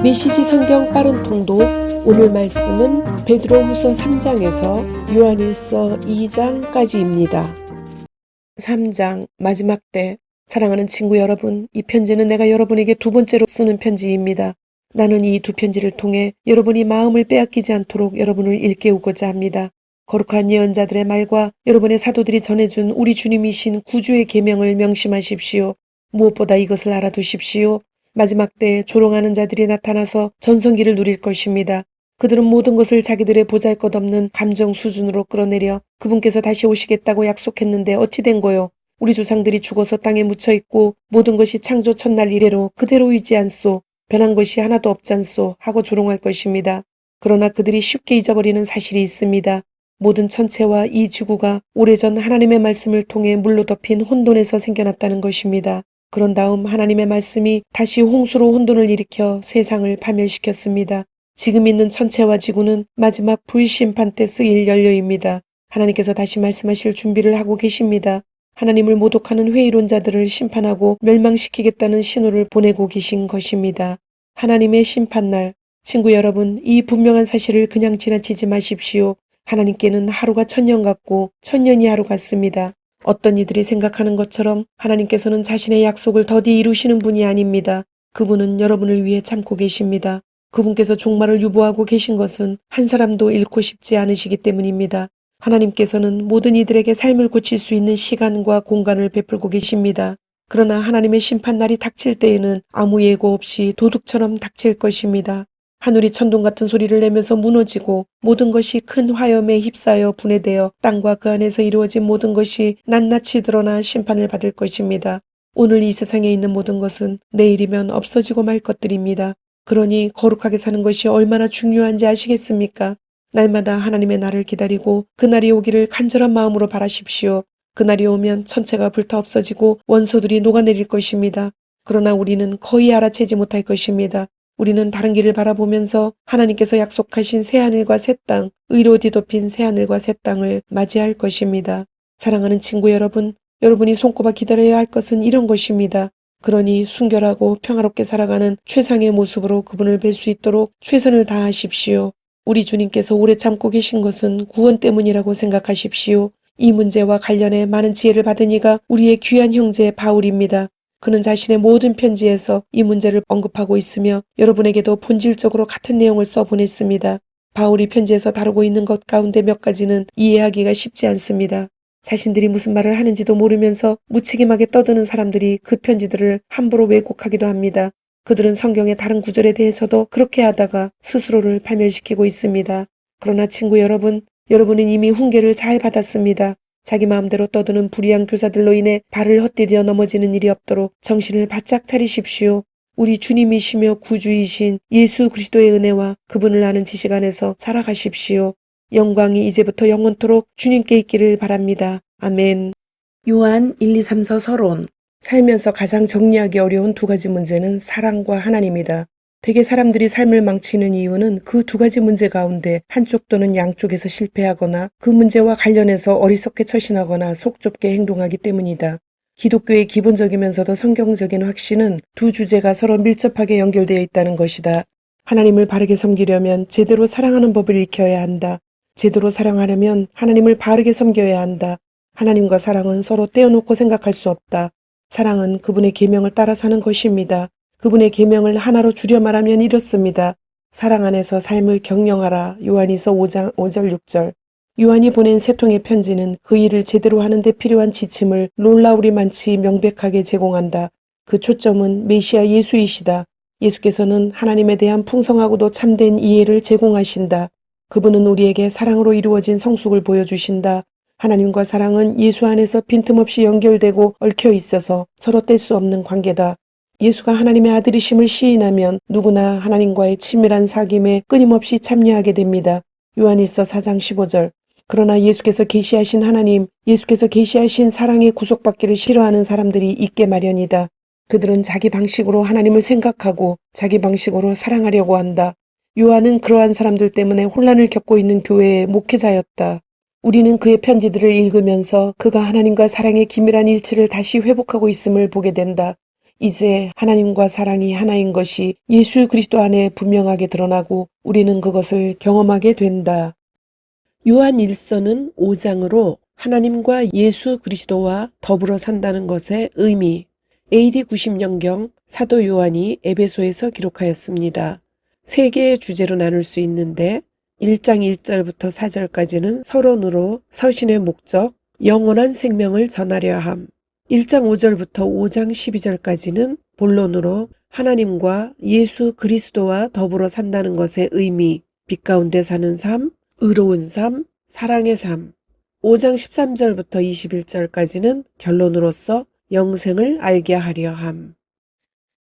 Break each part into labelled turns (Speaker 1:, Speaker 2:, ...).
Speaker 1: 메시지 성경 빠른 통독. 오늘 말씀은 베드로후서 3장에서 요한일서 2장까지입니다. 3장 마지막 때. 사랑하는 친구 여러분, 이 편지는 내가 여러분에게 두 번째로 쓰는 편지입니다. 나는 이 두 편지를 통해 여러분이 마음을 빼앗기지 않도록 여러분을 일깨우고자 합니다. 거룩한 예언자들의 말과 여러분의 사도들이 전해준 우리 주님이신 구주의 계명을 명심하십시오. 무엇보다 이것을 알아두십시오. 마지막 때에 조롱하는 자들이 나타나서 전성기를 누릴 것입니다. 그들은 모든 것을 자기들의 보잘것없는 감정 수준으로 끌어내려 그분께서 다시 오시겠다고 약속했는데 어찌 된 거요? 우리 조상들이 죽어서 땅에 묻혀있고 모든 것이 창조 첫날 이래로 그대로이지 않소. 변한 것이 하나도 없잖소 하고 조롱할 것입니다. 그러나 그들이 쉽게 잊어버리는 사실이 있습니다. 모든 천체와 이 지구가 오래전 하나님의 말씀을 통해 물로 덮인 혼돈에서 생겨났다는 것입니다. 그런 다음 하나님의 말씀이 다시 홍수로 혼돈을 일으켜 세상을 파멸시켰습니다. 지금 있는 천체와 지구는 마지막 불심판 때 쓰일 연료입니다. 하나님께서 다시 말씀하실 준비를 하고 계십니다. 하나님을 모독하는 회의론자들을 심판하고 멸망시키겠다는 신호를 보내고 계신 것입니다. 하나님의 심판날. 친구 여러분, 이 분명한 사실을 그냥 지나치지 마십시오. 하나님께는 하루가 천년 같고 천년이 하루 같습니다. 어떤 이들이 생각하는 것처럼 하나님께서는 자신의 약속을 더디 이루시는 분이 아닙니다. 그분은 여러분을 위해 참고 계십니다. 그분께서 종말을 유보하고 계신 것은 한 사람도 잃고 싶지 않으시기 때문입니다. 하나님께서는 모든 이들에게 삶을 고칠 수 있는 시간과 공간을 베풀고 계십니다. 그러나 하나님의 심판날이 닥칠 때에는 아무 예고 없이 도둑처럼 닥칠 것입니다. 하늘이 천둥 같은 소리를 내면서 무너지고 모든 것이 큰 화염에 휩싸여 분해되어 땅과 그 안에서 이루어진 모든 것이 낱낱이 드러나 심판을 받을 것입니다. 오늘 이 세상에 있는 모든 것은 내일이면 없어지고 말 것들입니다. 그러니 거룩하게 사는 것이 얼마나 중요한지 아시겠습니까? 날마다 하나님의 날을 기다리고 그날이 오기를 간절한 마음으로 바라십시오. 그날이 오면 천체가 불타 없어지고 원소들이 녹아내릴 것입니다. 그러나 우리는 거의 알아채지 못할 것입니다. 우리는 다른 길을 바라보면서 하나님께서 약속하신 새하늘과 새 땅, 의로 뒤덮인 새하늘과 새 땅을 맞이할 것입니다. 사랑하는 친구 여러분, 여러분이 손꼽아 기다려야 할 것은 이런 것입니다. 그러니 순결하고 평화롭게 살아가는 최상의 모습으로 그분을 뵐 수 있도록 최선을 다하십시오. 우리 주님께서 오래 참고 계신 것은 구원 때문이라고 생각하십시오. 이 문제와 관련해 많은 지혜를 받은 이가 우리의 귀한 형제 바울입니다. 그는 자신의 모든 편지에서 이 문제를 언급하고 있으며 여러분에게도 본질적으로 같은 내용을 써보냈습니다. 바울이 편지에서 다루고 있는 것 가운데 몇 가지는 이해하기가 쉽지 않습니다. 자신들이 무슨 말을 하는지도 모르면서 무책임하게 떠드는 사람들이 그 편지들을 함부로 왜곡하기도 합니다. 그들은 성경의 다른 구절에 대해서도 그렇게 하다가 스스로를 파멸시키고 있습니다. 그러나 친구 여러분, 여러분은 이미 훈계를 잘 받았습니다. 자기 마음대로 떠드는 불의한 교사들로 인해 발을 헛디뎌 넘어지는 일이 없도록 정신을 바짝 차리십시오. 우리 주님이시며 구주이신 예수 그리스도의 은혜와 그분을 아는 지식 안에서 살아가십시오. 영광이 이제부터 영원토록 주님께 있기를 바랍니다. 아멘. 요한 1, 2, 3서 서론. 살면서 가장 정리하기 어려운 두 가지 문제는 사랑과 하나님이다. 대개 사람들이 삶을 망치는 이유는 그 두 가지 문제 가운데 한쪽 또는 양쪽에서 실패하거나 그 문제와 관련해서 어리석게 처신하거나 속 좁게 행동하기 때문이다. 기독교의 기본적이면서도 성경적인 확신은 두 주제가 서로 밀접하게 연결되어 있다는 것이다. 하나님을 바르게 섬기려면 제대로 사랑하는 법을 익혀야 한다. 제대로 사랑하려면 하나님을 바르게 섬겨야 한다. 하나님과 사랑은 서로 떼어놓고 생각할 수 없다. 사랑은 그분의 계명을 따라 사는 것입니다. 그분의 계명을 하나로 줄여 말하면 이렇습니다. 사랑 안에서 삶을 경영하라. 요한이서 5장 5절 6절. 요한이 보낸 세 통의 편지는 그 일을 제대로 하는 데 필요한 지침을 놀라우리만치 명백하게 제공한다. 그 초점은 메시아 예수이시다. 예수께서는 하나님에 대한 풍성하고도 참된 이해를 제공하신다. 그분은 우리에게 사랑으로 이루어진 성숙을 보여주신다. 하나님과 사랑은 예수 안에서 빈틈없이 연결되고 얽혀 있어서 서로 뗄 수 없는 관계다. 예수가 하나님의 아들이심을 시인하면 누구나 하나님과의 친밀한 사귐에 끊임없이 참여하게 됩니다. 요한일서 4장 15절. 그러나 예수께서 계시하신 하나님, 예수께서 계시하신 사랑의 구속받기를 싫어하는 사람들이 있게 마련이다. 그들은 자기 방식으로 하나님을 생각하고 자기 방식으로 사랑하려고 한다. 요한은 그러한 사람들 때문에 혼란을 겪고 있는 교회의 목회자였다. 우리는 그의 편지들을 읽으면서 그가 하나님과 사랑의 긴밀한 일치를 다시 회복하고 있음을 보게 된다. 이제 하나님과 사랑이 하나인 것이 예수 그리스도 안에 분명하게 드러나고 우리는 그것을 경험하게 된다. 요한 1서는 5장으로 하나님과 예수 그리스도와 더불어 산다는 것의 의미, AD 90년경 사도 요한이 에베소에서 기록하였습니다. 세 개의 주제로 나눌 수 있는데 1장 1절부터 4절까지는 서론으로 서신의 목적, 영원한 생명을 전하려 함. 1장 5절부터 5장 12절까지는 본론으로 하나님과 예수 그리스도와 더불어 산다는 것의 의미, 빛 가운데 사는 삶, 의로운 삶, 사랑의 삶. 5장 13절부터 21절까지는 결론으로서 영생을 알게 하려 함.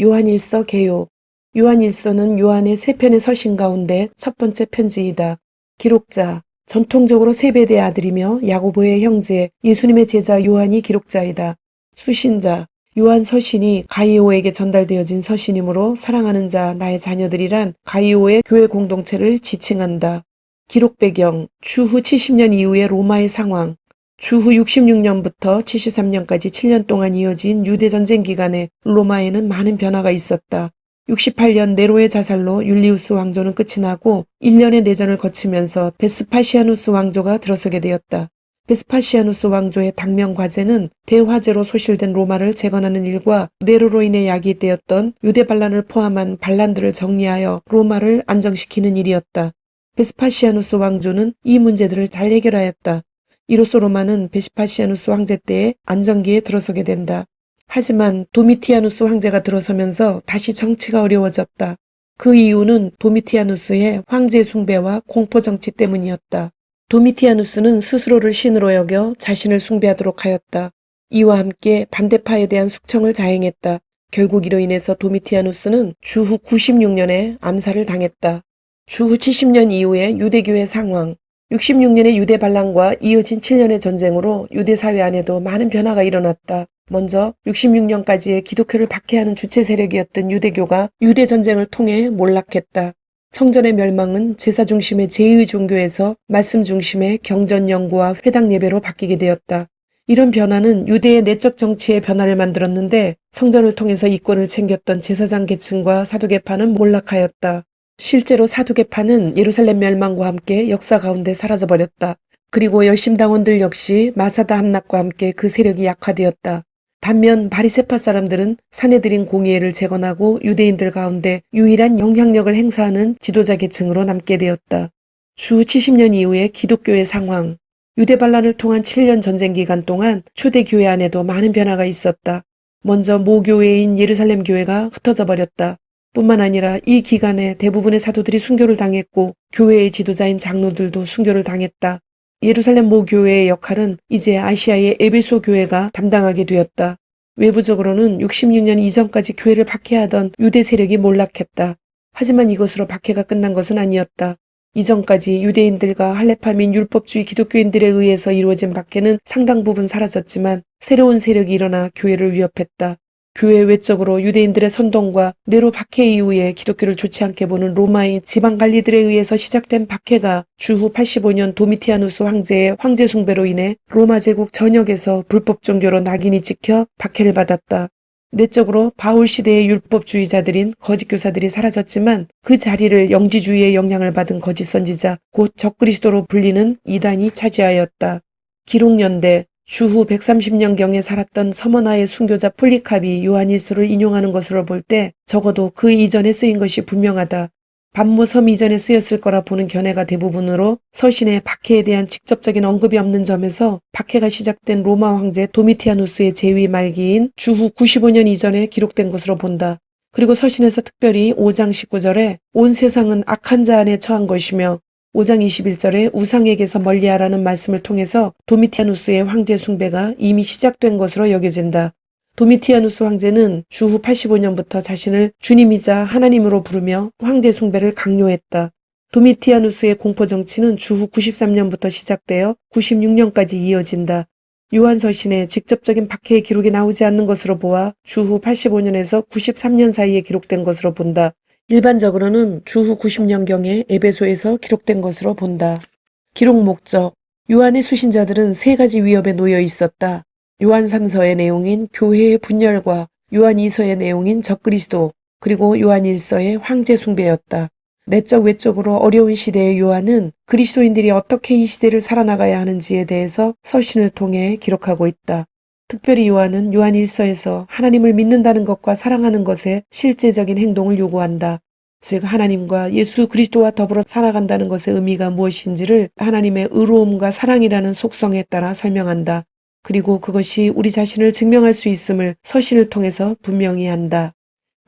Speaker 1: 요한일서 개요. 요한일서는 요한의 세 편의 서신 가운데 첫 번째 편지이다. 기록자, 전통적으로 세베대의 아들이며 야고보의 형제, 예수님의 제자 요한이 기록자이다. 수신자, 요한 서신이 가이오에게 전달되어진 서신이므로 사랑하는 자, 나의 자녀들이란 가이오의 교회 공동체를 지칭한다. 기록 배경, 주후 70년 이후의 로마의 상황, 주후 66년부터 73년까지 7년 동안 이어진 유대전쟁 기간에 로마에는 많은 변화가 있었다. 68년 네로의 자살로 율리우스 왕조는 끝이 나고 1년의 내전을 거치면서 베스파시아누스 왕조가 들어서게 되었다. 베스파시아누스 왕조의 당면 과제는 대화제로 소실된 로마를 재건하는 일과 네로로 인해 야기되었던 유대 반란을 포함한 반란들을 정리하여 로마를 안정시키는 일이었다. 베스파시아누스 왕조는 이 문제들을 잘 해결하였다. 이로써 로마는 베스파시아누스 황제 때의 안정기에 들어서게 된다. 하지만 도미티아누스 황제가 들어서면서 다시 정치가 어려워졌다. 그 이유는 도미티아누스의 황제 숭배와 공포 정치 때문이었다. 도미티아누스는 스스로를 신으로 여겨 자신을 숭배하도록 하였다. 이와 함께 반대파에 대한 숙청을 자행했다. 결국 이로 인해서 도미티아누스는 주후 96년에 암살을 당했다. 주후 70년 이후의 유대교회 상황, 66년의 유대 반란과 이어진 7년의 전쟁으로 유대 사회 안에도 많은 변화가 일어났다. 먼저 66년까지의 기독교를 박해하는 주체 세력이었던 유대교가 유대 전쟁을 통해 몰락했다. 성전의 멸망은 제사 중심의 제2 종교에서 말씀 중심의 경전 연구와 회당 예배로 바뀌게 되었다. 이런 변화는 유대의 내적 정치의 변화를 만들었는데 성전을 통해서 이권을 챙겼던 제사장 계층과 사두개파는 몰락하였다. 실제로 사두개파는 예루살렘 멸망과 함께 역사 가운데 사라져버렸다. 그리고 열심당원들 역시 마사다 함락과 함께 그 세력이 약화되었다. 반면 바리새파 사람들은 사내들인 공의회를 재건하고 유대인들 가운데 유일한 영향력을 행사하는 지도자 계층으로 남게 되었다. 주 70년 이후의 기독교의 상황, 유대 반란을 통한 7년 전쟁 기간 동안 초대교회 안에도 많은 변화가 있었다. 먼저 모교회인 예루살렘 교회가 흩어져 버렸다. 뿐만 아니라 이 기간에 대부분의 사도들이 순교를 당했고 교회의 지도자인 장로들도 순교를 당했다. 예루살렘 모교회의 역할은 이제 아시아의 에베소 교회가 담당하게 되었다. 외부적으로는 66년 이전까지 교회를 박해하던 유대 세력이 몰락했다. 하지만 이것으로 박해가 끝난 것은 아니었다. 이전까지 유대인들과 할레파 민 율법주의 기독교인들에 의해서 이루어진 박해는 상당 부분 사라졌지만 새로운 세력이 일어나 교회를 위협했다. 교회 외적으로 유대인들의 선동과 네로 박해 이후에 기독교를 좋지 않게 보는 로마의 지방 관리들에 의해서 시작된 박해가 주후 85년 도미티아누스 황제의 황제 숭배로 인해 로마 제국 전역에서 불법 종교로 낙인이 찍혀 박해를 받았다. 내적으로 바울 시대의 율법주의자들인 거짓 교사들이 사라졌지만 그 자리를 영지주의의 영향을 받은 거짓 선지자 곧 적그리스도로 불리는 이단이 차지하였다. 기록연대 주후 130년경에 살았던 서머나의 순교자 폴리캅이 요한일서를 인용하는 것으로 볼 때 적어도 그 이전에 쓰인 것이 분명하다. 반모섬 이전에 쓰였을 거라 보는 견해가 대부분으로 서신에 박해에 대한 직접적인 언급이 없는 점에서 박해가 시작된 로마 황제 도미티아누스의 재위 말기인 주후 95년 이전에 기록된 것으로 본다. 그리고 서신에서 특별히 5장 19절에 온 세상은 악한 자 안에 처한 것이며 5장 21절에 우상에게서 멀리하라는 말씀을 통해서 도미티아누스의 황제 숭배가 이미 시작된 것으로 여겨진다. 도미티아누스 황제는 주후 85년부터 자신을 주님이자 하나님으로 부르며 황제 숭배를 강요했다. 도미티아누스의 공포 정치는 주후 93년부터 시작되어 96년까지 이어진다. 요한서신에 직접적인 박해의 기록이 나오지 않는 것으로 보아 주후 85년에서 93년 사이에 기록된 것으로 본다. 일반적으로는 주후 90년경에 에베소에서 기록된 것으로 본다. 기록 목적, 요한의 수신자들은 세 가지 위협에 놓여 있었다. 요한 3서의 내용인 교회의 분열과 요한이서의 내용인 적그리스도, 그리고 요한일서의 황제 숭배였다. 내적 외적으로 어려운 시대의 요한은 그리스도인들이 어떻게 이 시대를 살아나가야 하는지에 대해서 서신을 통해 기록하고 있다. 특별히 요한은 요한일서에서 하나님을 믿는다는 것과 사랑하는 것에 실제적인 행동을 요구한다. 즉 하나님과 예수 그리스도와 더불어 살아간다는 것의 의미가 무엇인지를 하나님의 의로움과 사랑이라는 속성에 따라 설명한다. 그리고 그것이 우리 자신을 증명할 수 있음을 서신을 통해서 분명히 한다.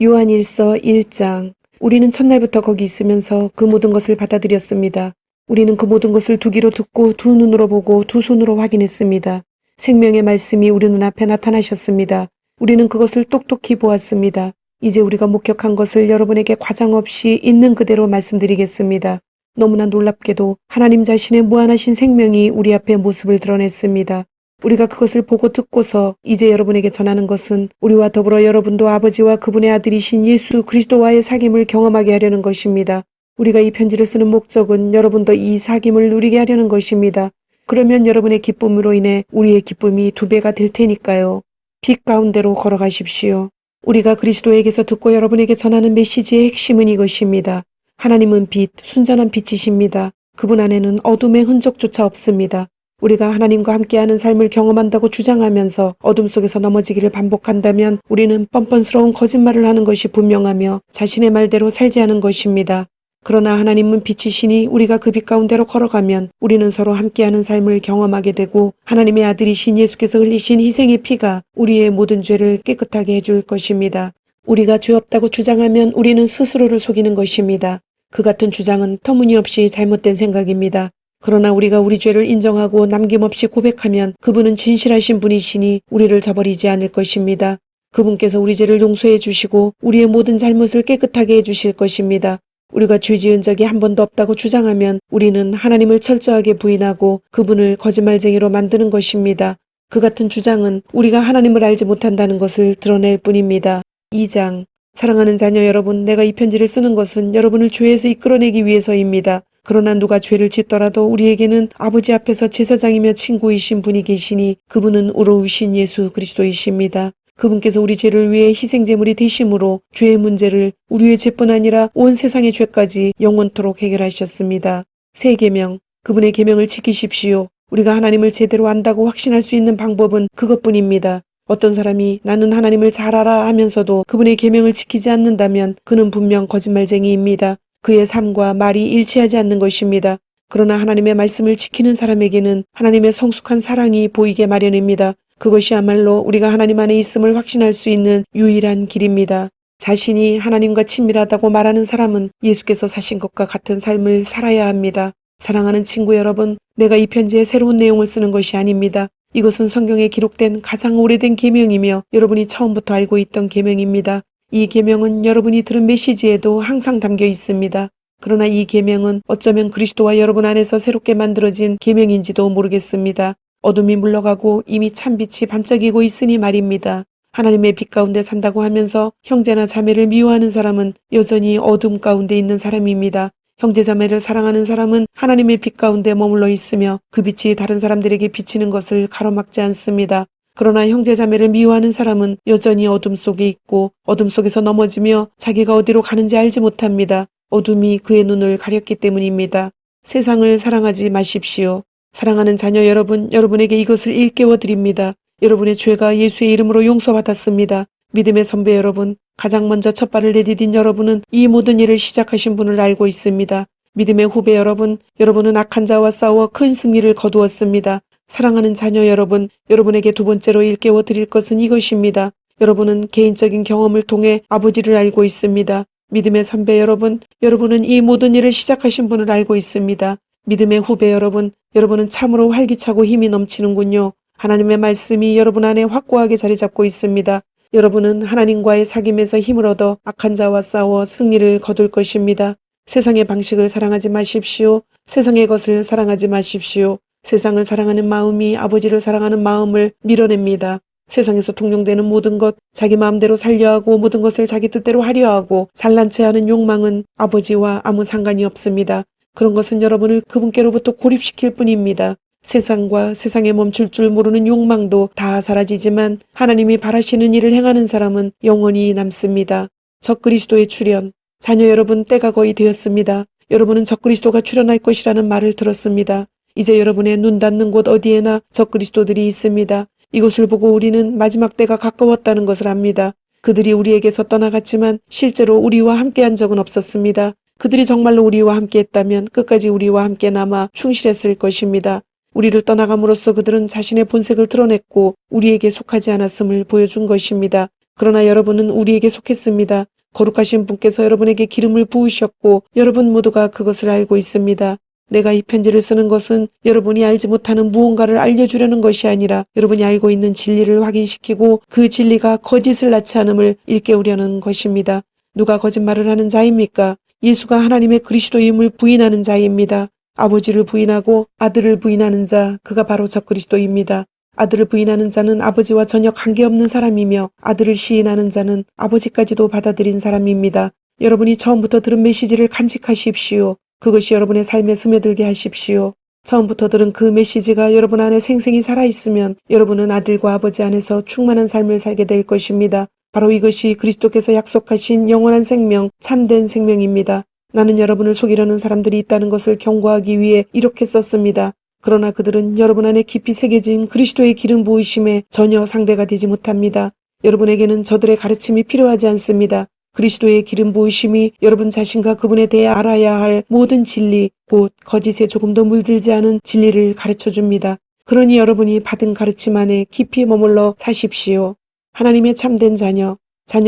Speaker 1: 요한일서 1장. 우리는 첫날부터 거기 있으면서 그 모든 것을 받아들였습니다. 우리는 그 모든 것을 두 귀로 듣고 두 눈으로 보고 두 손으로 확인했습니다. 생명의 말씀이 우리 눈앞에 나타나셨습니다. 우리는 그것을 똑똑히 보았습니다. 이제 우리가 목격한 것을 여러분에게 과장 없이 있는 그대로 말씀드리겠습니다. 너무나 놀랍게도 하나님 자신의 무한하신 생명이 우리 앞에 모습을 드러냈습니다. 우리가 그것을 보고 듣고서 이제 여러분에게 전하는 것은 우리와 더불어 여러분도 아버지와 그분의 아들이신 예수 그리스도와의 사귐을 경험하게 하려는 것입니다. 우리가 이 편지를 쓰는 목적은 여러분도 이 사귐을 누리게 하려는 것입니다. 그러면 여러분의 기쁨으로 인해 우리의 기쁨이 2배가 될 테니까요. 빛 가운데로 걸어가십시오. 우리가 그리스도에게서 듣고 여러분에게 전하는 메시지의 핵심은 이것입니다. 하나님은 빛, 순전한 빛이십니다. 그분 안에는 어둠의 흔적조차 없습니다. 우리가 하나님과 함께하는 삶을 경험한다고 주장하면서 어둠 속에서 넘어지기를 반복한다면 우리는 뻔뻔스러운 거짓말을 하는 것이 분명하며 자신의 말대로 살지 않은 것입니다. 그러나 하나님은 빛이시니 우리가 그 빛 가운데로 걸어가면 우리는 서로 함께하는 삶을 경험하게 되고 하나님의 아들이신 예수께서 흘리신 희생의 피가 우리의 모든 죄를 깨끗하게 해줄 것입니다. 우리가 죄 없다고 주장하면 우리는 스스로를 속이는 것입니다. 그 같은 주장은 터무니없이 잘못된 생각입니다. 그러나 우리가 우리 죄를 인정하고 남김없이 고백하면 그분은 진실하신 분이시니 우리를 저버리지 않을 것입니다. 그분께서 우리 죄를 용서해 주시고 우리의 모든 잘못을 깨끗하게 해 주실 것입니다. 우리가 죄 지은 적이 한 번도 없다고 주장하면 우리는 하나님을 철저하게 부인하고 그분을 거짓말쟁이로 만드는 것입니다. 그 같은 주장은 우리가 하나님을 알지 못한다는 것을 드러낼 뿐입니다. 2장. 사랑하는 자녀 여러분, 내가 이 편지를 쓰는 것은 여러분을 죄에서 이끌어내기 위해서입니다. 그러나 누가 죄를 짓더라도 우리에게는 아버지 앞에서 제사장이며 친구이신 분이 계시니 그분은 의로우신 예수 그리스도이십니다. 그분께서 우리 죄를 위해 희생제물이 되심으로 죄의 문제를 우리의 죄뿐 아니라 온 세상의 죄까지 영원토록 해결하셨습니다. 새 계명, 그분의 계명을 지키십시오. 우리가 하나님을 제대로 안다고 확신할 수 있는 방법은 그것뿐입니다. 어떤 사람이 나는 하나님을 잘 알아 하면서도 그분의 계명을 지키지 않는다면 그는 분명 거짓말쟁이입니다. 그의 삶과 말이 일치하지 않는 것입니다. 그러나 하나님의 말씀을 지키는 사람에게는 하나님의 성숙한 사랑이 보이게 마련입니다. 그것이야말로 우리가 하나님 안에 있음을 확신할 수 있는 유일한 길입니다. 자신이 하나님과 친밀하다고 말하는 사람은 예수께서 사신 것과 같은 삶을 살아야 합니다. 사랑하는 친구 여러분, 내가 이 편지에 새로운 내용을 쓰는 것이 아닙니다. 이것은 성경에 기록된 가장 오래된 계명이며 여러분이 처음부터 알고 있던 계명입니다. 이 계명은 여러분이 들은 메시지에도 항상 담겨 있습니다. 그러나 이 계명은 어쩌면 그리스도와 여러분 안에서 새롭게 만들어진 계명인지도 모르겠습니다. 어둠이 물러가고 이미 참빛이 반짝이고 있으니 말입니다. 하나님의 빛 가운데 산다고 하면서 형제나 자매를 미워하는 사람은 여전히 어둠 가운데 있는 사람입니다. 형제자매를 사랑하는 사람은 하나님의 빛 가운데 머물러 있으며 그 빛이 다른 사람들에게 비치는 것을 가로막지 않습니다. 그러나 형제자매를 미워하는 사람은 여전히 어둠 속에 있고 어둠 속에서 넘어지며 자기가 어디로 가는지 알지 못합니다. 어둠이 그의 눈을 가렸기 때문입니다. 세상을 사랑하지 마십시오. 사랑하는 자녀 여러분, 여러분에게 이것을 일깨워 드립니다. 여러분의 죄가 예수의 이름으로 용서받았습니다. 믿음의 선배 여러분, 가장 먼저 첫 발을 내디딘 여러분은 이 모든 일을 시작하신 분을 알고 있습니다. 믿음의 후배 여러분, 여러분은 악한 자와 싸워 큰 승리를 거두었습니다. 사랑하는 자녀 여러분, 여러분에게 두 번째로 일깨워 드릴 것은 이것입니다. 여러분은 개인적인 경험을 통해 아버지를 알고 있습니다. 믿음의 선배 여러분, 여러분은 이 모든 일을 시작하신 분을 알고 있습니다. 믿음의 후배 여러분, 여러분은 참으로 활기차고 힘이 넘치는군요. 하나님의 말씀이 여러분 안에 확고하게 자리 잡고 있습니다. 여러분은 하나님과의 사귐에서 힘을 얻어 악한 자와 싸워 승리를 거둘 것입니다. 세상의 방식을 사랑하지 마십시오. 세상의 것을 사랑하지 마십시오. 세상을 사랑하는 마음이 아버지를 사랑하는 마음을 밀어냅니다. 세상에서 통용되는 모든 것, 자기 마음대로 살려 하고 모든 것을 자기 뜻대로 하려 하고 산란체 하는 욕망은 아버지와 아무 상관이 없습니다. 그런 것은 여러분을 그분께로부터 고립시킬 뿐입니다. 세상과 세상에 멈출 줄 모르는 욕망도 다 사라지지만 하나님이 바라시는 일을 행하는 사람은 영원히 남습니다. 적그리스도의 출현. 자녀 여러분, 때가 거의 되었습니다. 여러분은 적그리스도가 출현할 것이라는 말을 들었습니다. 이제 여러분의 눈 닿는 곳 어디에나 적그리스도들이 있습니다. 이것을 보고 우리는 마지막 때가 가까웠다는 것을 압니다. 그들이 우리에게서 떠나갔지만 실제로 우리와 함께한 적은 없었습니다. 그들이 정말로 우리와 함께했다면 끝까지 우리와 함께 남아 충실했을 것입니다. 우리를 떠나감으로써 그들은 자신의 본색을 드러냈고 우리에게 속하지 않았음을 보여준 것입니다. 그러나 여러분은 우리에게 속했습니다. 거룩하신 분께서 여러분에게 기름을 부으셨고 여러분 모두가 그것을 알고 있습니다. 내가 이 편지를 쓰는 것은 여러분이 알지 못하는 무언가를 알려주려는 것이 아니라 여러분이 알고 있는 진리를 확인시키고 그 진리가 거짓을 낳지 않음을 일깨우려는 것입니다. 누가 거짓말을 하는 자입니까? 예수가 하나님의 그리스도임을 부인하는 자입니다. 아버지를 부인하고 아들을 부인하는 자, 그가 바로 적그리스도입니다. 아들을 부인하는 자는 아버지와 전혀 관계없는 사람이며 아들을 시인하는 자는 아버지까지도 받아들인 사람입니다. 여러분이 처음부터 들은 메시지를 간직하십시오. 그것이 여러분의 삶에 스며들게 하십시오. 처음부터 들은 그 메시지가 여러분 안에 생생히 살아있으면 여러분은 아들과 아버지 안에서 충만한 삶을 살게 될 것입니다. 바로 이것이 그리스도께서 약속하신 영원한 생명, 참된 생명입니다. 나는 여러분을 속이려는 사람들이 있다는 것을 경고하기 위해 이렇게 썼습니다. 그러나 그들은 여러분 안에 깊이 새겨진 그리스도의 기름 부으심에 전혀 상대가 되지 못합니다. 여러분에게는 저들의 가르침이 필요하지 않습니다. 그리스도의 기름 부으심이 여러분 자신과 그분에 대해 알아야 할 모든 진리, 곧 거짓에 조금도 물들지 않은 진리를 가르쳐 줍니다. 그러니 여러분이 받은 가르침 안에 깊이 머물러 사십시오. 하나님의 참된 자녀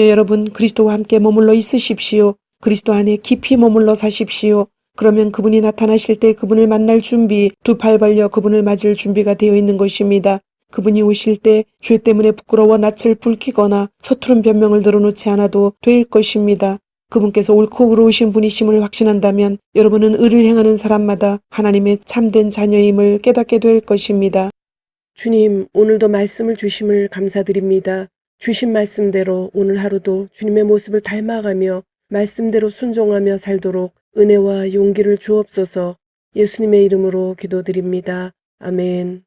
Speaker 1: 여러분, 그리스도와 함께 머물러 있으십시오. 그리스도 안에 깊이 머물러 사십시오. 그러면 그분이 나타나실 때 그분을 만날 준비, 두 팔 벌려 그분을 맞을 준비가 되어 있는 것입니다. 그분이 오실 때 죄 때문에 부끄러워 낯을 붉히거나 서투른 변명을 늘어놓지 않아도 될 것입니다. 그분께서 옳고 그르우신 분이심을 확신한다면 여러분은 의를 행하는 사람마다 하나님의 참된 자녀임을 깨닫게 될 것입니다. 주님, 오늘도 말씀을 주심을 감사드립니다. 주신 말씀대로 오늘 하루도 주님의 모습을 닮아가며 말씀대로 순종하며 살도록 은혜와 용기를 주옵소서. 예수님의 이름으로 기도드립니다. 아멘.